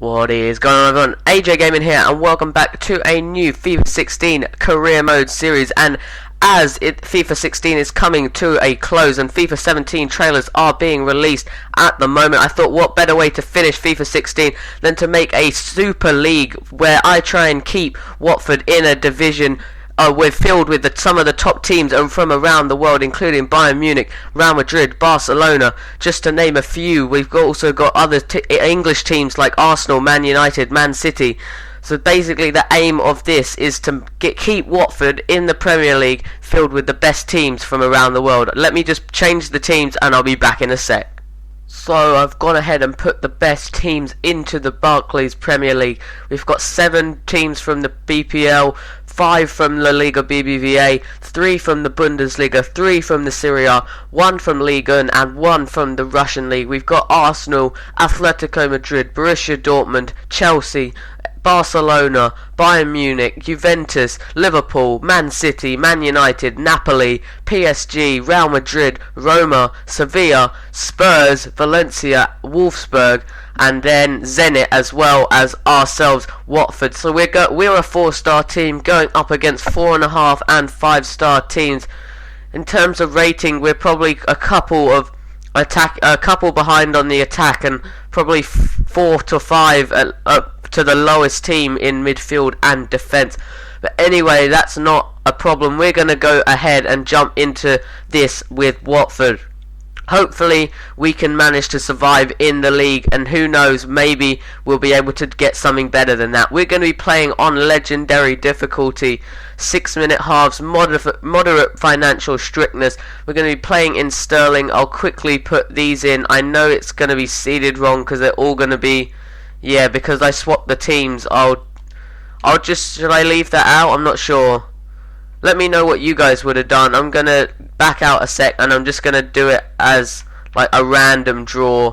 What is going on, everyone? AJ Gaming here, and welcome back to a new FIFA 16 career mode series. And as FIFA 16 is coming to a close and FIFA 17 trailers are being released at the moment, I thought what better way to finish FIFA 16 than to make a Super League where I try and keep Watford in a division we're filled with some of the top teams from around the world, including Bayern Munich, Real Madrid, Barcelona, just to name a few. We've also got other English teams like Arsenal, Man United, Man City. So basically the aim of this is to keep Watford in the Premier League filled with the best teams from around the world. Let me just change the teams and I'll be back in a sec. So I've gone ahead and put the best teams into the Barclays Premier League. We've got 7 teams from the BPL, 5 from La Liga BBVA, 3 from the Bundesliga, 3 from the Serie A, 1 from Liga 1 and 1 from the Russian League. We've got Arsenal, Atletico Madrid, Borussia Dortmund, Chelsea, Barcelona, Bayern Munich, Juventus, Liverpool, Man City, Man United, Napoli, PSG, Real Madrid, Roma, Sevilla, Spurs, Valencia, Wolfsburg, and then Zenit, as well as ourselves, Watford. So we're a 4-star team going up against 4.5 and 5-star teams. In terms of rating, we're probably a couple behind on the attack, and probably 4 to 5 to the lowest team in midfield and defence. But anyway, that's not a problem. We're going to go ahead and jump into this with Watford. Hopefully we can manage to survive in the league, and who knows, maybe we'll be able to get something better than that. We're going to be playing on legendary difficulty, 6-minute halves, moderate financial strictness. We're going to be playing in sterling. I'll quickly put these in. I know it's going to be seeded wrong because they're all going to be, yeah, because I swapped the teams. Should I leave that out? I'm not sure. Let me know what you guys would have done. I'm going to back out a sec and I'm just going to do it as like a random draw.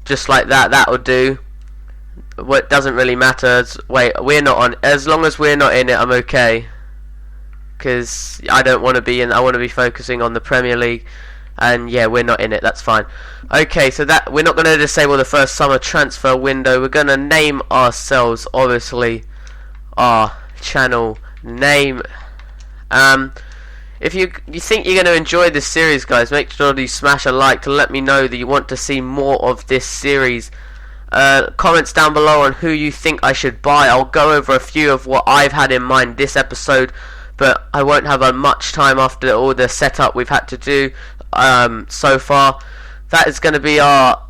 Just like that. That'll do. What doesn't really matter. Wait, we're not on. As long as we're not in it, I'm okay. Because I don't want to be in. I want to be focusing on the Premier League. And yeah, we're not in it. That's fine. Okay, so that we're not going to disable the first summer transfer window. We're going to name ourselves, obviously, our channel name. If you think you're going to enjoy this series, guys, make sure that you smash a like to let me know that you want to see more of this series. Comments down below on who you think I should buy. I'll go over a few of what I've had in mind this episode, but I won't have much time after all the setup we've had to do so far. That is going to be our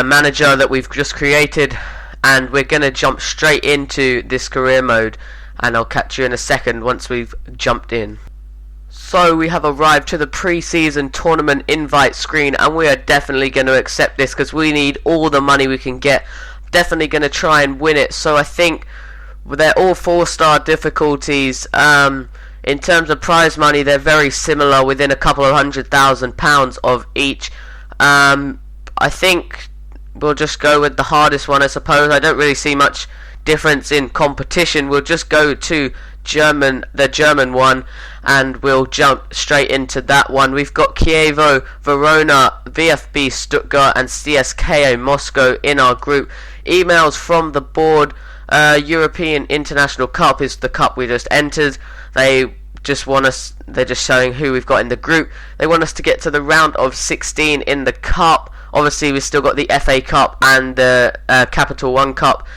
manager that we've just created, and we're going to jump straight into this career mode. And I'll catch you in a second once we've jumped in. So we have arrived to the pre-season tournament invite screen, and we are definitely going to accept this because we need all the money we can get. Definitely going to try and win it. So I think they're all 4-star difficulties. In terms of prize money, they're very similar, within a couple of £100,000 of each. I think we'll just go with the hardest one, I suppose. I don't really see much difference in competition. We'll just go to the German one, and we'll jump straight into that one. We've got Chievo, Verona, VfB Stuttgart and CSKA Moscow in our group. Emails from the board. European International Cup is the cup we just entered. They're just showing who we've got in the group. They want us to get to the round of 16 in the cup. Obviously we've still got the FA Cup and the Capital One Cup,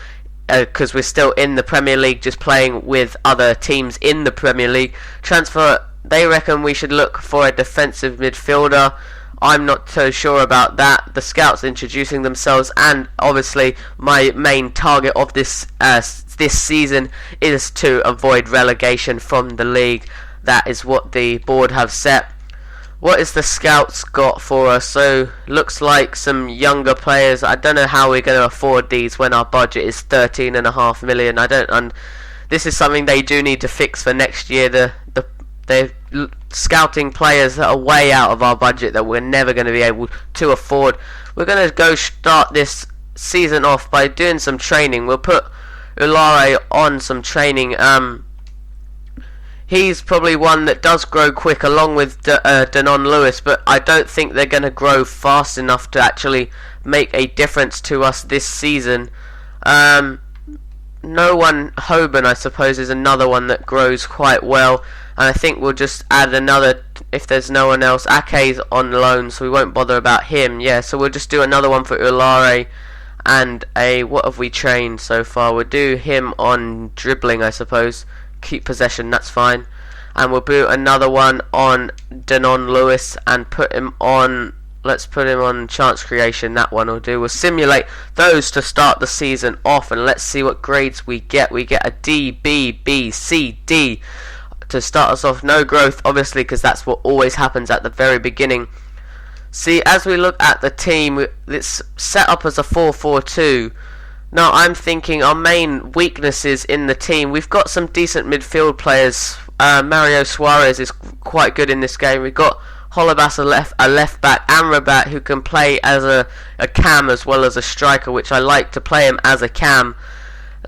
because we're still in the Premier League, just playing with other teams in the Premier League. Transfer, they reckon we should look for a defensive midfielder. I'm not so sure about that. The scouts introducing themselves, and obviously my main target of this season is to avoid relegation from the league. That is what the board have set. What is the scouts got for us? So looks like some younger players. I don't know how we're going to afford these when our budget is 13.5 million. This is something they do need to fix for next year. They're scouting players that are way out of our budget that we're never going to be able to afford. We're going to go start this season off by doing some training. We'll put Ulare on some training. He's probably one that does grow quick, along with Denon Lewis, but I don't think they're going to grow fast enough to actually make a difference to us this season. No one, Hoban I suppose is another one that grows quite well, and I think we'll just add another, if there's no one else. Ake's on loan, so we won't bother about him. Yeah, so we'll just do another one for Ulare, and what have we trained so far? We'll do him on dribbling, I suppose. Keep possession, that's fine. And we'll do another one on Denon Lewis and put him on, let's put him on chance creation. That one will do. We'll simulate those to start the season off, and let's see what grades we get. We get a D, B, B, C, D to start us off. No growth, obviously, because that's what always happens at the very beginning. See, as we look at the team, it's set up as a 4-4-2. Now, I'm thinking our main weaknesses in the team, we've got some decent midfield players. Mario Suarez is quite good in this game. We've got Holebas, a left back, Amrabat, who can play as a cam as well as a striker, which I like to play him as a cam.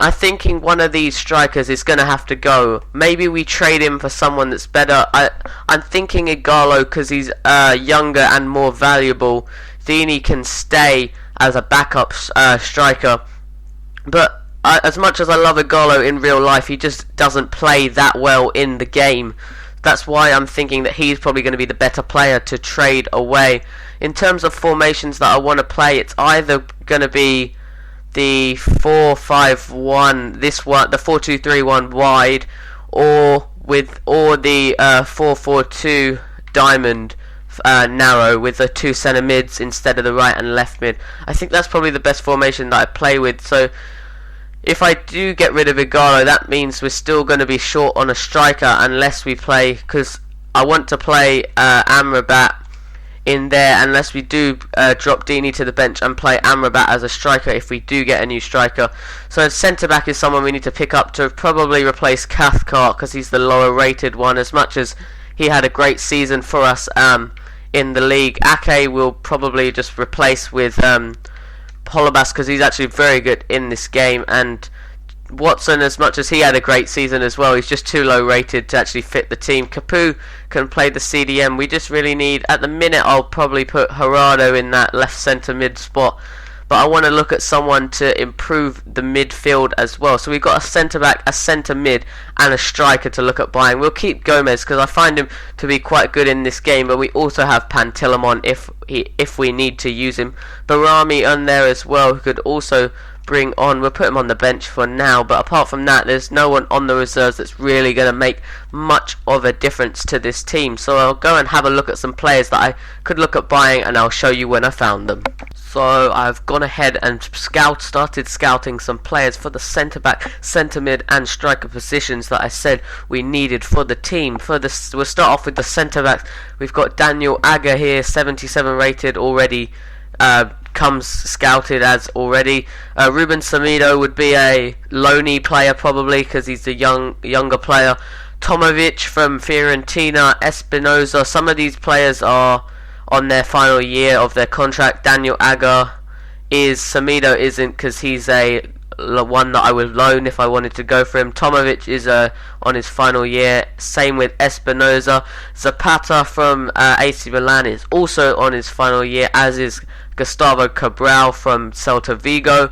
I'm thinking one of these strikers is going to have to go. Maybe we trade him for someone that's better. I'm thinking Igalo because he's younger and more valuable. Dini can stay as a backup striker. But as much as I love Igalo in real life, he just doesn't play that well in the game. That's why I'm thinking that he's probably going to be the better player to trade away. In terms of formations that I want to play, it's either going to be the 4-5-1, this one, the 4-2-3-1 wide, or the 4-4-2 diamond narrow with the two centre mids instead of the right and left mid. I think that's probably the best formation that I play with. So if I do get rid of Igalo, that means we're still going to be short on a striker unless we play, because I want to play Amrabat in there, unless we do drop Dini to the bench and play Amrabat as a striker if we do get a new striker. So centre back is someone we need to pick up to probably replace Cathcart, because he's the lower rated one, as much as he had a great season for us in the league. Ake will probably just replace with Holebas, because he's actually very good in this game, and Watson, as much as he had a great season as well, he's just too low rated to actually fit the team. Capu can play the CDM. We just really need, at the minute I'll probably put Gerardo in that left centre mid spot, but I want to look at someone to improve the midfield as well. So we've got a centre back, a centre mid and a striker to look at buying. We'll keep Gomez because I find him to be quite good in this game, but we also have Pantilimon if we need to use him. Barami on there as well, who could also bring on. We'll put him on the bench for now, but apart from that, there's no one on the reserves that's really going to make much of a difference to this team. So I'll go and have a look at some players that I could look at buying, and I'll show you when I found them. So I've gone ahead and started scouting some players for the centre back, centre mid and striker positions that I said we needed for the team. We'll start off with the centre backs. We've got Daniel Agger here, 77 rated already. Comes scouted as already. Ruben Samido would be a loanee player probably, because he's the younger player. Tomovic from Fiorentina, Espinoza. Some of these players are on their final year of their contract. Daniel Agger is. Samido isn't, because he's a one that I would loan if I wanted to go for him. Tomovic is on his final year. Same with Espinoza. Zapata from AC Milan is also on his final year, as is Gustavo Cabral from Celta Vigo.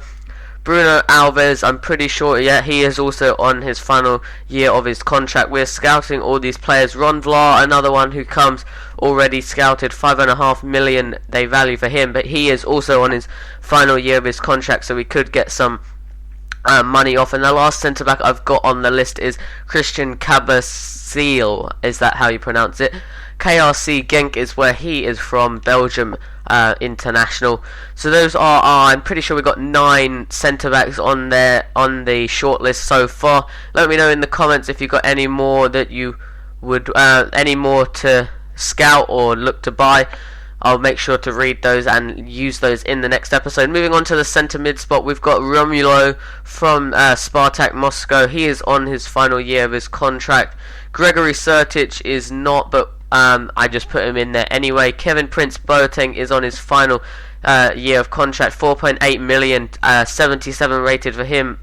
Bruno Alves, I'm pretty sure, yeah, he is also on his final year of his contract. We're scouting all these players. Ron Vlaar, another one who comes already scouted, 5.5 million they value for him, but he is also on his final year of his contract, so we could get some money off. And the last centre back I've got on the list is Christian Cabasile. Is that how you pronounce it? KRC Genk is where he is from, Belgium international. So those are I'm pretty sure we've got 9 centre backs on there on the shortlist so far. Let me know in the comments if you've got any more that you would any more to scout or look to buy. I'll make sure to read those and use those in the next episode. Moving on to the centre mid spot, we've got Romulo from Spartak Moscow. He is on his final year of his contract. Gregory Sertic is not, but I just put him in there anyway. Kevin Prince Boateng is on his final year of contract, 4.8 million, 77 rated for him.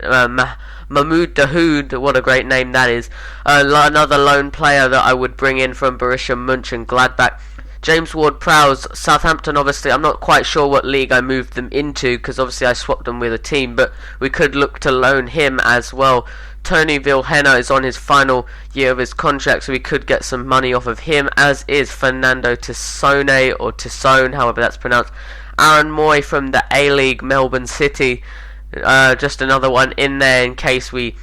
Mahmoud Dahoud, what a great name that is. Another lone player that I would bring in from Borussia Mönchengladbach. James Ward-Prowse, Southampton, obviously, I'm not quite sure what league I moved them into, because obviously I swapped them with a team, but we could look to loan him as well. Tony Vilhena is on his final year of his contract, so we could get some money off of him, as is Fernando Tissone, or Tissone, however that's pronounced. Aaron Moy from the A-League, Melbourne City, just another one in there in case we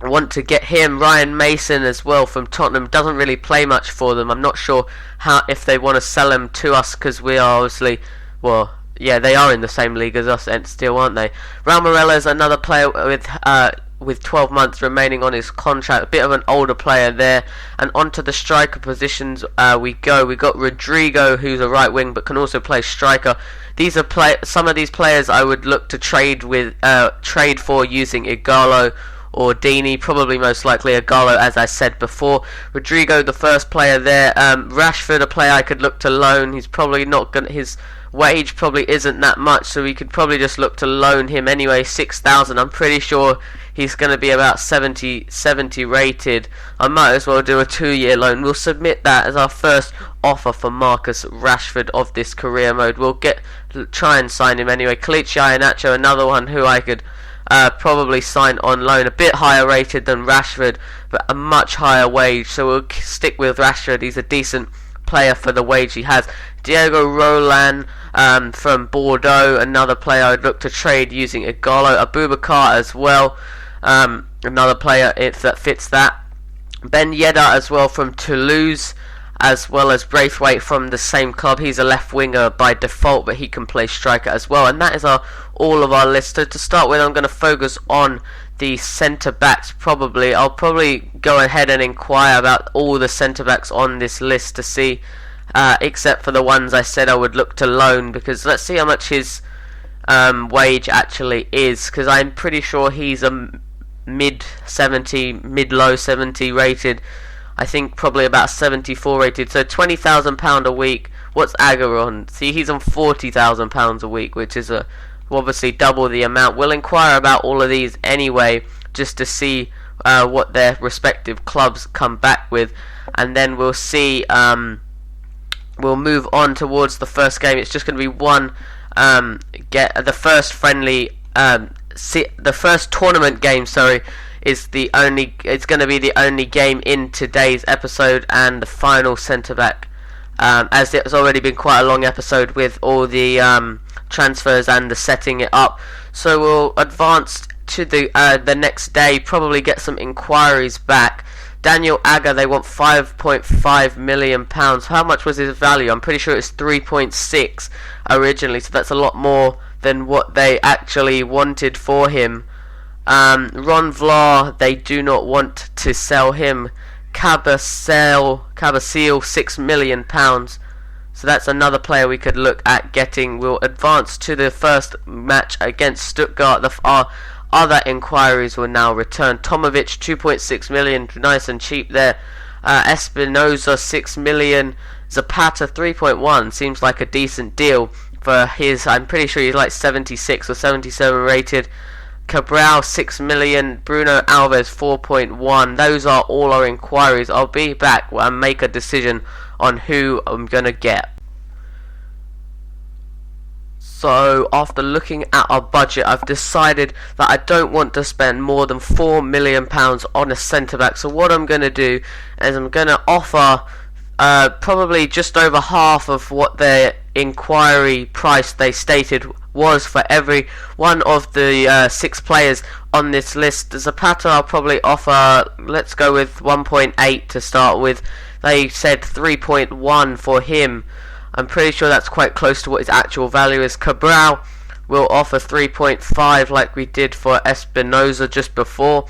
want to get him. Ryan Mason as well from Tottenham, doesn't really play much for them. I'm not sure if they want to sell him to us, because we are obviously, well, yeah, they are in the same league as us and still, aren't they? Raul Morella is another player with 12 months remaining on his contract, a bit of an older player there. And onto the striker positions we go. We got Rodrigo, who's a right wing but can also play striker. These are some of these players I would look to trade for using Igalo or Deeney, probably most likely Igalo, as I said before. Rodrigo, the first player there. Rashford, a player I could look to loan. He's probably not gonna. His wage probably isn't that much, so we could probably just look to loan him anyway. 6,000. I'm pretty sure he's going to be about 70 rated. I might as well do a 2-year loan. We'll submit that as our first offer for Marcus Rashford of this career mode. We'll try and sign him anyway. Kelechi Iheanacho, another one who I could probably sign on loan, a bit higher rated than Rashford, but a much higher wage, so we'll stick with Rashford. He's a decent player for the wage he has. Diego Roland from Bordeaux, another player I'd look to trade using Igalo. Abubakar as well, another player that fits that. Ben Yedder as well from Toulouse, as well as Braithwaite from the same club. He's a left winger by default, but he can play striker as well. And that is all of our list. So to start with, I'm going to focus on the centre backs. I'll probably go ahead and inquire about all the centre backs on this list to see, except for the ones I said I would look to loan, because let's see how much his wage actually is, because I'm pretty sure he's a mid-low 70 rated. I think probably about 74 rated, so £20,000 a week. What's Aga on? See, he's on £40,000 a week, which is obviously double the amount. We'll inquire about all of these anyway, just to see what their respective clubs come back with, and then we'll see. We'll move on towards the first game. It's just going to be one. The first friendly, the first tournament game. Sorry. It's going to be the only game in today's episode, and the final centre back, as it's already been quite a long episode with all the transfers and the setting it up. So we'll advance to the next day, probably get some inquiries back. Daniel Agger, they want £5.5 million. How much was his value? I'm pretty sure it was 3.6 originally, so that's a lot more than what they actually wanted for him. Ron Vlaar, they do not want to sell him. Cabasile, £6 million. So that's another player we could look at getting. We'll advance to the first match against Stuttgart. Our other inquiries will now return. Tomovic, 2.6 million, nice and cheap there. Espinoza, 6 million. Zapata, 3.1, seems like a decent deal for his. I'm pretty sure he's like 76 or 77 rated. Cabral, 6 million. Bruno Alves, 4.1. Those are all our inquiries. I'll be back and make a decision on who I'm going to get. So, after looking at our budget, I've decided that I don't want to spend more than £4 million on a centre-back. So what I'm going to do is I'm going to offer probably just over half of what their inquiry price they stated was for every one of the 6 players on this list. Zapata I'll probably offer, let's go with 1.8 to start with. They said 3.1 for him. I'm pretty sure that's quite close to what his actual value is. Cabral will offer 3.5 like we did for Espinoza just before.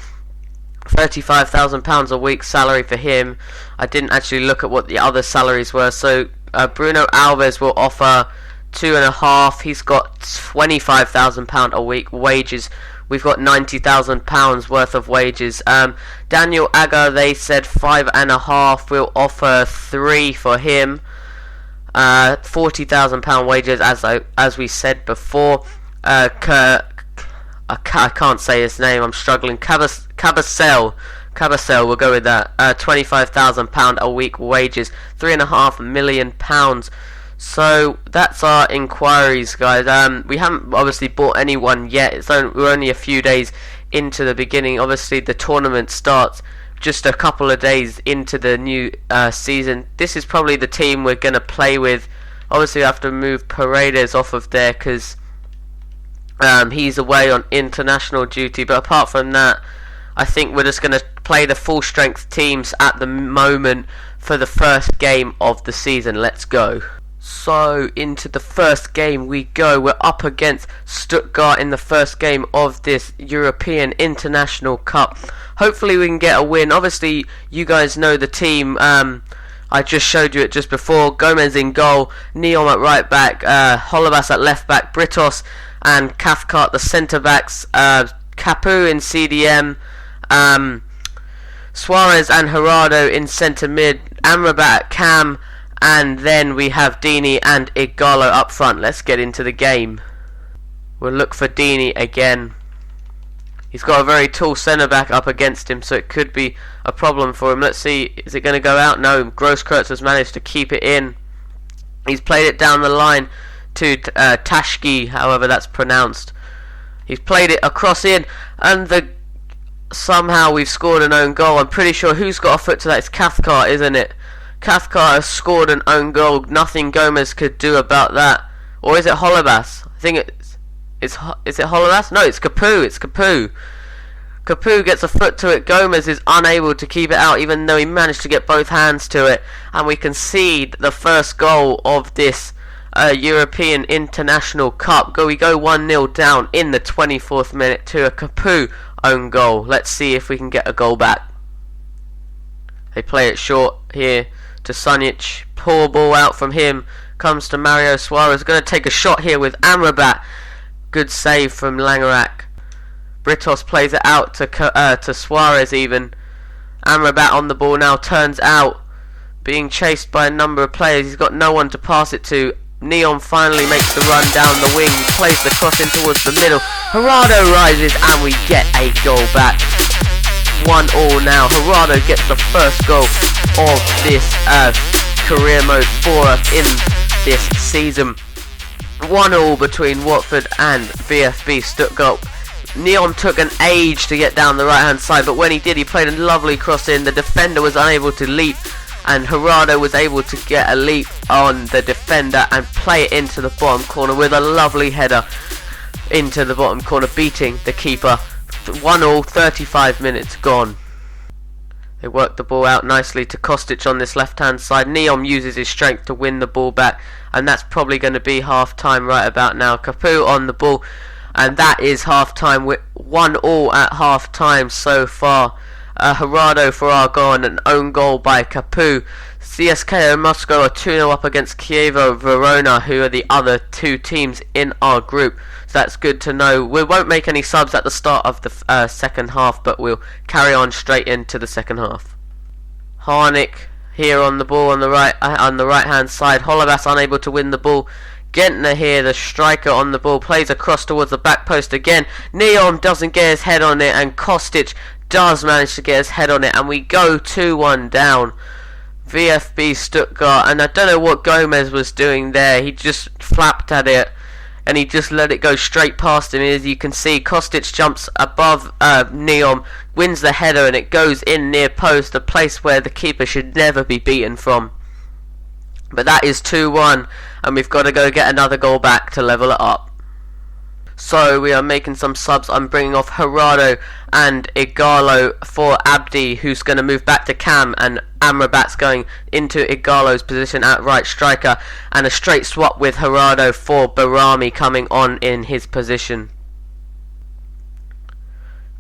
£35,000 a week salary for him. I didn't actually look at what the other salaries were. So Bruno Alves will offer 2.5. He's got £25,000 a week wages. We've got £90,000 worth of wages. Daniel Agger, they said 5.5. We'll offer 3 for him. £40,000 wages, as we said before. I can't say his name. I'm struggling. Cabasile, Cabasel, we'll go with that. £25,000 a week wages, £3.5 million. So that's our inquiries, guys. We haven't obviously bought anyone yet. We're only a few days into the beginning. Obviously, the tournament starts just a couple of days into the new season. This is probably the team we're going to play with. Obviously, we have to move Paredes off of there because he's away on international duty. But apart from that, I think we're just going to play the full strength teams at the moment for the first game of the season. Let's go. So into the first game we go. We're up against Stuttgart in the first game of this European International Cup. Hopefully we can get a win. Obviously you guys know the team. I just showed you it just before. Gomez in goal, Neom at right back, Holebas at left back, Britos and Cathcart the centre backs, Capu in CDM, Suarez and Gerardo in centre mid, Amrabat at cam, and then we have Dini and Igalo up front. Let's get into the game. We'll look for Dini again. He's got a very tall centre back up against him, so it could be a problem for him. Let's see, is it going to go out? No, Grosskreutz has managed to keep it in. He's played it down the line to Tashki, however that's pronounced. He's played it across in, and somehow we've scored an own goal. I'm pretty sure who's got a foot to that? It's Cathcart, isn't it? Cathcart has scored an own goal. Nothing Gomez could do about that. Or is it Holebas? I think is it Holebas? No, it's Capu. It's Capu. Capu gets a foot to it. Gomez is unable to keep it out, even though he managed to get both hands to it. And we concede the first goal of this European International Cup. We go 1-0 down in the 24th minute to a Capu own goal. Let's see if we can get a goal back. They play it short here to Sunic. Poor ball out from him. Comes to Mario Suarez. Going to take a shot here with Amrabat. Good save from Langerak. Britos plays it out to Suarez even. Amrabat on the ball now, turns out. Being chased by a number of players. He's got no one to pass it to. Neon finally makes the run down the wing. Plays the cross in towards the middle. Gerardo rises and we get a goal back. 1-1 now. Gerardo gets the first goal of this career mode for us in this season. 1-1 between Watford and VfB Stuttgart. Neom took an age to get down the right hand side, but when he did, he played a lovely cross in. The defender was unable to leap, and Gerardo was able to get a leap on the defender and play it into the bottom corner with a lovely header into the bottom corner, beating the keeper. 1-1, 35 minutes gone. They work the ball out nicely to Kostic on this left hand side. Neom uses his strength to win the ball back, and that's probably going to be half time right about now. Capu on the ball, and that is half time. With 1-1 at half time so far. Gerardo for our goal and an own goal by Capu. CSKA Moscow are 2-0 up against Chievo Verona, who are the other two teams in our group. So that's good to know. We won't make any subs at the start of the second half, but we'll carry on straight into the second half. Harnik here on the ball on the right hand side. Holebas unable to win the ball. Gentner here, the striker on the ball, plays across towards the back post again. Neom doesn't get his head on it, and Kostic does manage to get his head on it, and we go 2-1 down. VfB Stuttgart, and I don't know what Gomez was doing there. He just flapped at it, and he just let it go straight past him. As you can see, Kostic jumps above Neom, wins the header, and it goes in near post, a place where the keeper should never be beaten from. But that is 2-1, and we've got to go get another goal back to level it up. So we are making some subs. I'm bringing off Gerardo and Igalo for Abdi, who's going to move back to Cam, and Amrabat's going into Igalo's position at right striker, and a straight swap with Gerardo for Barami coming on in his position.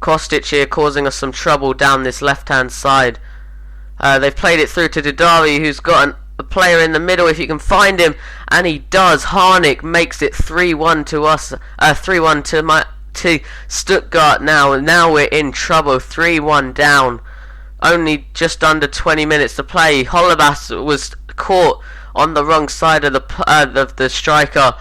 Kostic here causing us some trouble down this left hand side. They've played it through to Didavi, who's got a player in the middle if you can find him, and he does. Harnik makes it 3-1 to us, 3-1 to Stuttgart now, and now we're in trouble. 3-1 down, only just under 20 minutes to play. Holebas was caught on the wrong side of the striker,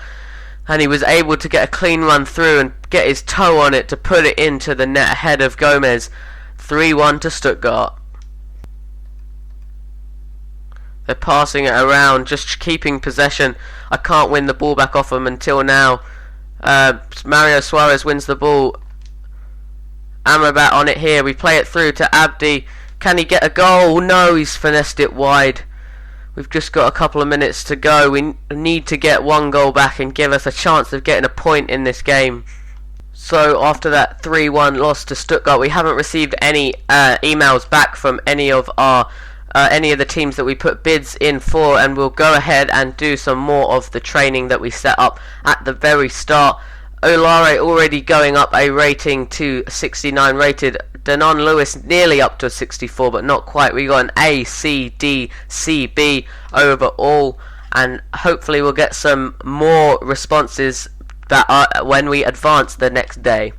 and he was able to get a clean run through and get his toe on it to put it into the net ahead of Gomez. 3-1 to Stuttgart. They're passing it around, just keeping possession. I can't win the ball back off them until now. Mario Suarez wins the ball. Amrabat on it here. We play it through to Abdi. Can he get a goal? No, he's finessed it wide. We've just got a couple of minutes to go. We need to get one goal back and give us a chance of getting a point in this game. So after that 3-1 loss to Stuttgart, we haven't received any emails back from any of the teams that we put bids in for, and we'll go ahead and do some more of the training that we set up at the very start. Olare already going up a rating to 69 rated. Denon Lewis nearly up to a 64, but not quite. We got an A, C, D, C, B overall, and hopefully we'll get some more responses that are when we advance the next day.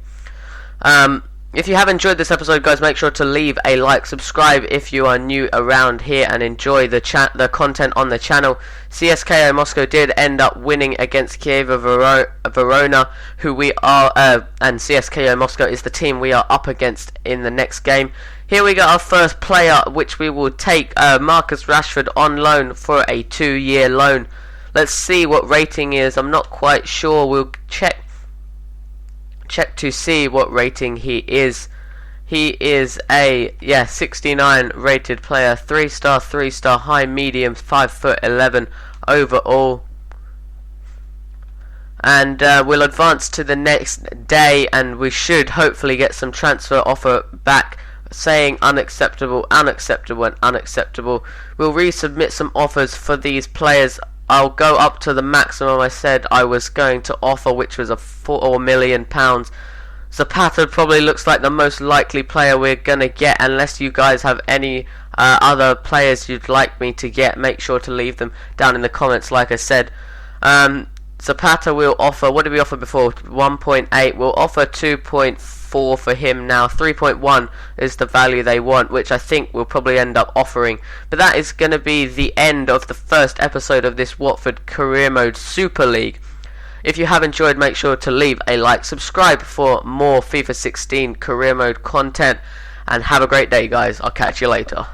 If you have enjoyed this episode, guys, make sure to leave a like, subscribe if you are new around here, and enjoy the content on the channel. CSKA Moscow did end up winning against Kiev Verona, who we are, and CSKA Moscow is the team we are up against in the next game. Here we got our first player, which we will take Marcus Rashford on loan for a 2-year loan. Let's see what rating is. I'm not quite sure. We'll check to see what rating he is. He is a 69 rated player, 3-star, 3-star, high, medium, 5'11" overall. And we'll advance to the next day, and we should hopefully get some transfer offer back saying unacceptable, unacceptable, and unacceptable. We'll resubmit some offers for these players. I'll go up to the maximum I said I was going to offer, which was a £4 million. Zapata probably looks like the most likely player we're going to get, unless you guys have any other players you'd like me to get. Make sure to leave them down in the comments, like I said. Zapata will offer, what did we offer before? 1.8. We'll offer 2.4 for him now. 3.1 is the value they want, which I think we'll probably end up offering. But that is going to be the end of the first episode of this Watford Career Mode Super League. If you have enjoyed, make sure to leave a like, subscribe for more FIFA 16 Career Mode content, and have a great day, guys. I'll catch you later.